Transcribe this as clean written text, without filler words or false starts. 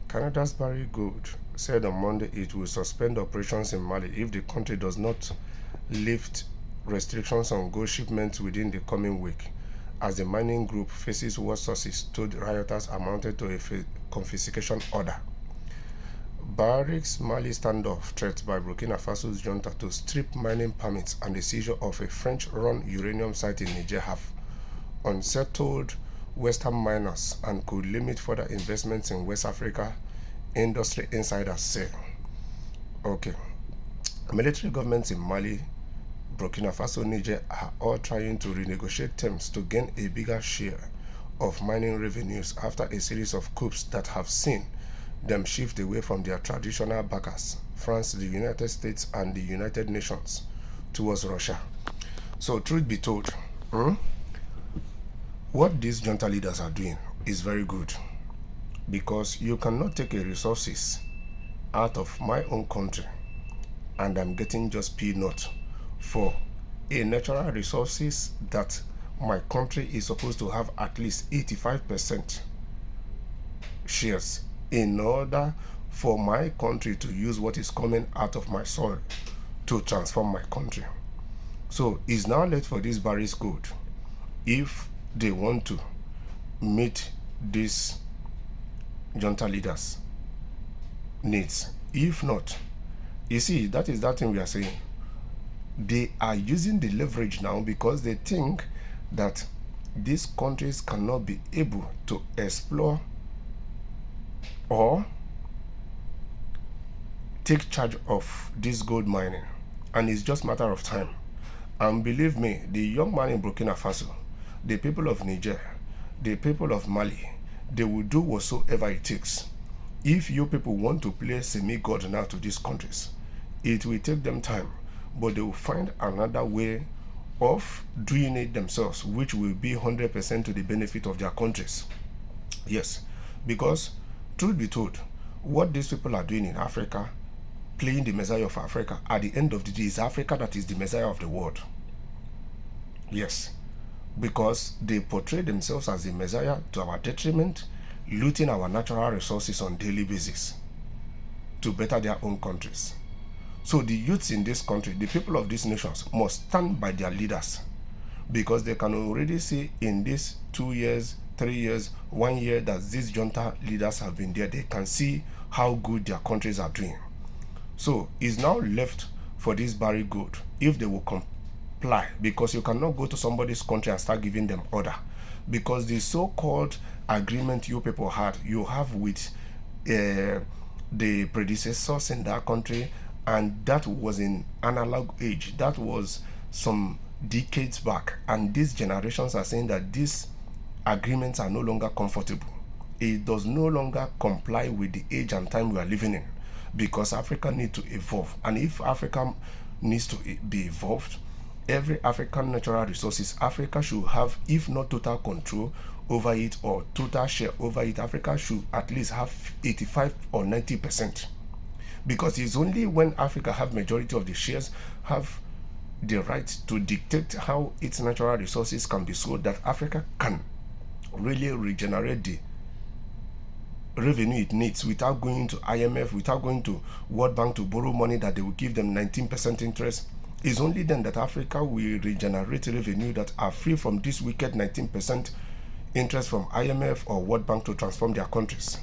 Canada's Barrick said on Monday it will suspend operations in Mali if the country does not lift restrictions on gold shipments within the coming week, as the mining group faces what sources told rioters amounted to a confiscation order. Barrick's Mali standoff threat by Burkina Faso's junta to strip mining permits and the seizure of a French-run uranium site in Niger have unsettled Western miners and could limit further investments in West Africa, industry insiders say. Okay. Military governments in Mali, Burkina Faso, Niger are all trying to renegotiate terms to gain a bigger share of mining revenues after a series of coups that have seen them shift away from their traditional backers, France, the United States, and the United Nations, towards Russia. So, truth be told, what these junta leaders are doing is very good, because you cannot take a resources out of my own country and I'm getting just peanut for a natural resources that my country is supposed to have at least 85% shares in order for my country to use what is coming out of my soil to transform my country. So it's now late for this Barrick's Gold, if they want to meet these junta leaders' needs. If not, you see, that is that thing we are saying. They are using the leverage now because they think that these countries cannot be able to explore or take charge of this gold mining, and it's just a matter of time. And believe me, the young man in Burkina Faso, the people of Niger, the people of Mali, they will do whatsoever it takes. If you people want to play semi-god now to these countries, it will take them time, but they will find another way of doing it themselves, which will be 100% to the benefit of their countries. Yes, because truth be told, what these people are doing in Africa, playing the Messiah of Africa, at the end of the day, is Africa that is the Messiah of the world. Yes, because they portray themselves as the Messiah to our detriment, looting our natural resources on a daily basis to better their own countries. So the youths in this country, the people of these nations, must stand by their leaders, because they can already see in these 2 years, 3 years, 1 year that these junta leaders have been there, they can see how good their countries are doing. So it's now left for this Barrick Gold, if they will comply, because you cannot go to somebody's country and start giving them order, because the so-called agreement you people had, you have with the predecessors in that country, and that was in analog age, that was some decades back, and these generations are saying that these agreements are no longer comfortable. It does no longer comply with the age and time we are living in, because Africa needs to evolve. And if Africa needs to be evolved, every African natural resources, Africa should have, if not total control over it or total share over it, Africa should at least have 85 or 90%. Because it's only when Africa have majority of the shares, have the right to dictate how its natural resources can be sold, that Africa can really regenerate the revenue it needs without going to IMF, without going to World Bank to borrow money that they will give them 19% interest. It's only then that Africa will regenerate revenue that are free from this wicked 19% interest from IMF or World Bank to transform their countries.